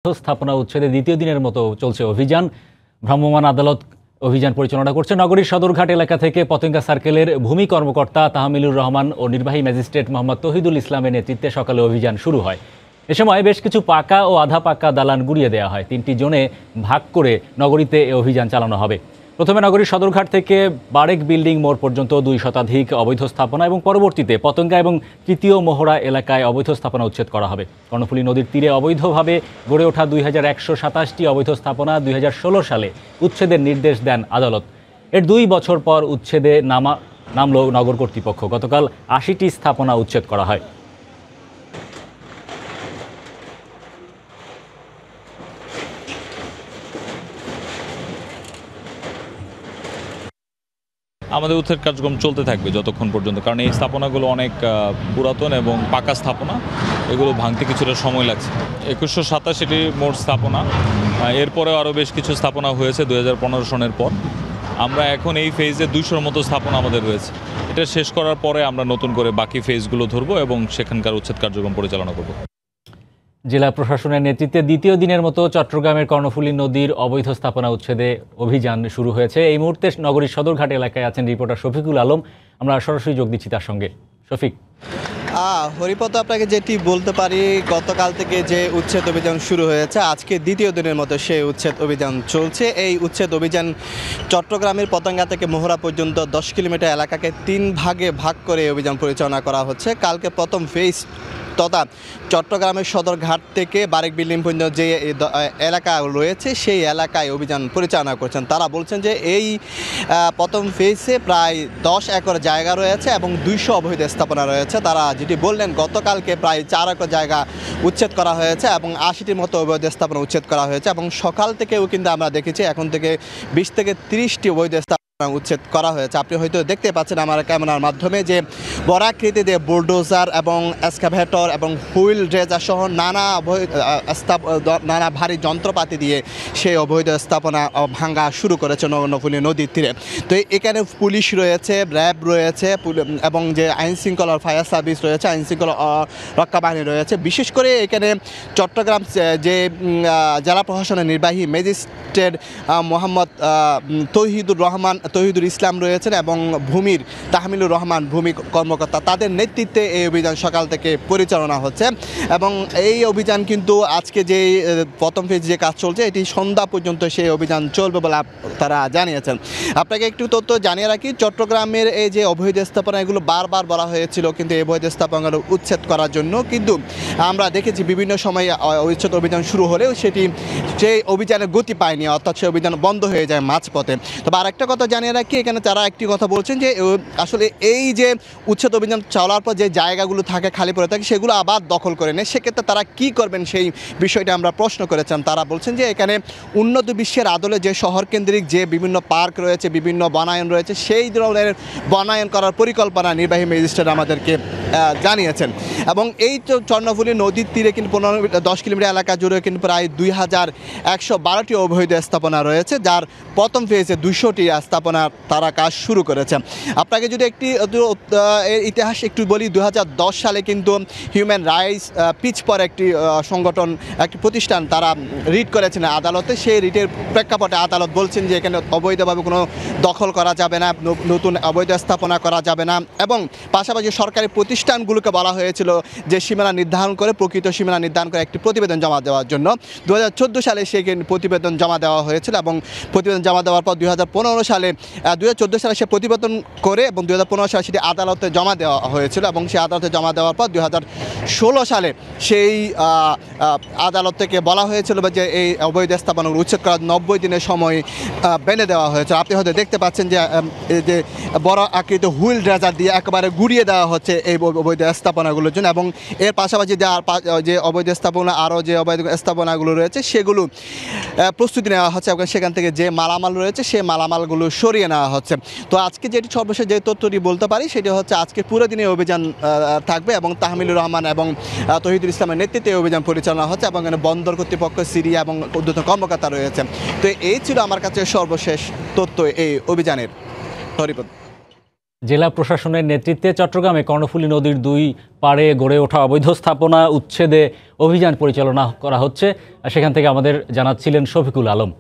স্থাপনা উচ্ছেদে দ্বিতীয় দিনের মতো চলছে অভিযান। ভ্রাম্যমাণ আদালত অভিযান পরিচালনা করছে। নগরীর সদরঘাট এলাকা থেকে পতেঙ্গা সার্কেলের ভূমি কর্মকর্তা তাহমিলুর রহমান ও নির্বাহী ম্যাজিস্ট্রেট মোহাম্মদ তৌহিদুল ইসলামের নেতৃত্বে সকালে অভিযান শুরু হয়। এ সময় বেশ কিছু পাকা ও আধা পাকা দালান গুড়িয়ে দেওয়া হয়। 3টি জোনে ভাগ করে নগরীতে এ অভিযান চালানো হবে। প্রথমে নগরীর সদরঘাট থেকে বারেক বিল্ডিং মোড় পর্যন্ত 2 শতাধিক অবৈধ স্থাপনা এবং পরবর্তীতে পতেঙ্গা এবং তৃতীয় মোহরা এলাকায় অবৈধ স্থাপনা উচ্ছেদ করা হবে। কর্ণফুলী নদীর তীরে অবৈধভাবে গড়ে ওঠা 2127টি অবৈধ স্থাপনা 2016 সালে উচ্ছেদের নির্দেশ দেন আদালত। এর 2 বছর পর উচ্ছেদে নামল নগর কর্তৃপক্ষ। গতকাল 80টি স্থাপনা উচ্ছেদ করা হয়। আমাদের উচ্ছেদ কার্যক্রম চলতে থাকবে যতক্ষণ পর্যন্ত, কারণ এই স্থাপনাগুলো অনেক পুরাতন এবং পাকা স্থাপনা, এগুলো ভাঙতে কিছুটা সময় লাগছে। 2127টি মোট স্থাপনা, এরপরেও আরও বেশ কিছু স্থাপনা হয়েছে 2015 সনের পর। আমরা এখন এই ফেজে 200-র মতো স্থাপনা আমাদের রয়েছে। এটা শেষ করার পরে আমরা নতুন করে বাকি ফেজগুলো ধরবো এবং সেখানকার উচ্ছেদ কার্যক্রম পরিচালনা করব। জেলা প্রশাসনের নেতৃত্বে দ্বিতীয় দিনের মতো চট্টগ্রামের কর্ণফুলী নদীর অবৈধ স্থাপনা উচ্ছেদে অভিযান শুরু হয়েছে। এই মুহূর্তে নগরীর সদরঘাট এলাকায় আছেন রিপোর্টার শফিকুল আলম। আমরা সরাসরি যোগ দিচ্ছি তার সঙ্গে। শফিক। হরিপদ, আপনাকে যেটি বলতে পারি, গতকাল থেকে যে উচ্ছেদ অভিযান শুরু হয়েছে, আজকে দ্বিতীয় দিনের মতো সেই উচ্ছেদ অভিযান চলছে। এই উচ্ছেদ অভিযান চট্টগ্রামের পতেঙ্গা থেকে মোহরা পর্যন্ত 10 কিলোমিটার এলাকাকে 3 ভাগে ভাগ করে অভিযান পরিচালনা করা হচ্ছে। কালকে প্রথম ফেজ তথা চট্টগ্রামের সদরঘাট থেকে বারেক বিল্ডিং পর্যন্ত যে এলাকা রয়েছে সেই এলাকায় অভিযান পরিচালনা করছেন। তারা বলছেন যে এই প্রথম ফেজে প্রায় 10 একর জায়গা রয়েছে এবং 200 অবৈধ স্থাপনা রয়েছে। তারা যেটি বললেন, গতকালকে প্রায় 4 একর জায়গা উচ্ছেদ করা হয়েছে এবং 80টির মতো অবৈধ স্থাপনা উচ্ছেদ করা হয়েছে এবং সকাল থেকেও কিন্তু আমরা দেখেছি এখন থেকে 20 থেকে 30টি অবৈধ উচ্ছেদ করা হয়েছে। আপনি হয়তো দেখতে পাচ্ছেন আমার ক্যামেরার মাধ্যমে যে বরাকৃতিতে বুলডোজার এবং এক্সকাভেটর এবং হুইল ড্রেজার সহ নানা ভারী যন্ত্রপাতি দিয়ে সেই অবৈধ স্থাপনা ভাঙা শুরু করেছে কর্ণফুলী নদীর তীরে। তো এখানে পুলিশ রয়েছে, র্যাব রয়েছে এবং যে আইনশৃঙ্খলা ফায়ার সার্ভিস রয়েছে, আইনশৃঙ্খলা রক্ষা বাহিনী রয়েছে। বিশেষ করে এখানে চট্টগ্রাম যে জেলা প্রশাসনের নির্বাহী ম্যাজিস্ট্রেট মোহাম্মদ তৌহিদুল ইসলাম রয়েছেন এবং ভূমির তাহমিলুর রহমান ভূমি কর্মকর্তা, তাদের নেতৃত্বে এই অভিযান সকাল থেকে পরিচালনা হচ্ছে এবং এই অভিযান কিন্তু আজকে যে প্রথম ফেজ যে কাজ চলছে এটি সন্ধ্যা পর্যন্ত সেই অভিযান চলবে বলে তারা জানিয়েছেন। আপনাকে একটু তথ্য জানিয়ে রাখি, চট্টগ্রামের এই যে অবৈধ স্থাপনা এগুলো বারবার বলা হয়েছিল কিন্তু এই অবৈধ স্থাপনাগুলো উচ্ছেদ করার জন্য, কিন্তু আমরা দেখেছি বিভিন্ন সময় উচ্ছেদ অভিযান শুরু হলেও সেই অভিযানের গতি পায়নি, অর্থাৎ সেই অভিযান বন্ধ হয়ে যায় মাঝপথে। তবে আরেকটা কথা জানিয়ে রাখি, এখানে তারা একটি কথা বলছেন যে আসলে এই যে উচ্ছেদ অভিযান চলার পর যে জায়গাগুলো থাকে খালি পড়ে থাকে সেগুলো আবার দখল করে নেয়, সেক্ষেত্রে তারা কি করবেন সেই বিষয়টা আমরা প্রশ্ন করেছিলাম। তারা বলছেন যে এখানে উন্নত বিশ্বের আদলে যে শহর কেন্দ্রিক যে বিভিন্ন পার্ক রয়েছে, বিভিন্ন বনায়ন রয়েছে, সেই ধরনের বনায়ন করার পরিকল্পনা নির্বাহী ম্যাজিস্ট্রেট আমাদেরকে জানিয়েছেন। এবং এই কর্ণফুলী নদীর তীরে কিন্তু 10 কিলোমিটার এলাকা জুড়ে কিন্তু প্রায় 2112টি অবৈধ স্থাপনা রয়েছে, যার প্রথম ফেজে 200টি স্থাপনা তারা কাজ শুরু করেছে। আপনাকে যদি ইতিহাস একটু বলি, 2010 সালে কিন্তু হিউম্যান রাইটস পিচ পর একটি সংগঠন, একটি প্রতিষ্ঠান তারা রিট করেছেন আদালতে। সেই রিটের প্রেক্ষাপটে আদালত বলছেন যে এখানে অবৈধভাবে কোনো দখল করা যাবে না, নতুন অবৈধ স্থাপনা করা যাবে না এবং পাশাপাশি সরকারি প্রতিষ্ঠানগুলোকে বলা হয়েছিল যে সীমানা নির্ধারণ করে, প্রকৃত সীমানা নির্ধারণ করে একটি প্রতিবেদন জমা দেওয়ার জন্য। 2014 সালে সেই প্রতিবেদন জমা দেওয়া হয়েছিল এবং প্রতিবেদন জমা দেওয়ার পর 2014 সালে সে প্রতিবেদন করে এবং 2015 সালে সেটি আদালতে জমা দেওয়া হয়েছিল এবং সেই আদালতে জমা দেওয়ার পর 2016 সালে সেই আদালত থেকে বলা হয়েছিল যে এই অবৈধ স্থাপনাগুলো উচ্ছেদ করার 90 দিনের সময় বেঁধে দেওয়া হয়েছে। আপনি হয়তো দেখতে পাচ্ছেন যে বড় আকৃত হুইল ড্রেজার দিয়ে একেবারে গুড়িয়ে দেওয়া হচ্ছে এই অবৈধ স্থাপনাগুলোর জন্য এবং এর পাশাপাশি যে অবৈধ স্থাপনা আরও যে অবৈধ স্থাপনাগুলো রয়েছে সেগুলো প্রস্তুতি নেওয়া হচ্ছে এবং সেখান থেকে যে মালামাল রয়েছে সেই মালামালগুলো সরিয়ে নেওয়া হচ্ছে। তো আজকে যেটি সর্বশেষ যে তথ্যটি বলতে পারি সেটি হচ্ছে আজকে পুরো দিনে অভিযান থাকবে এবং তাহমিলুর রহমান এবং তৌহিদুল ইসলামের নেতৃত্বে অভিযান পরিচালনা হচ্ছে এবং এখানে বন্দর কর্তৃপক্ষ, সিরিয়া এবং ঊর্ধ্বতন কর্মকর্তা রয়েছে। তো এই ছিল আমার কাছে সর্বশেষ তথ্য এই অভিযানের। হরিপদ। জেলা প্রশাসনের নেতৃত্বে চট্টগ্রামে কর্ণফুলী নদীর 2 পাড়ে গড়ে ওঠা অবৈধ স্থাপনা উচ্ছেদে অভিযান পরিচালনা করা হচ্ছে। সেখান থেকে আমাদের জানাচ্ছিলেন শফিকুল আলম।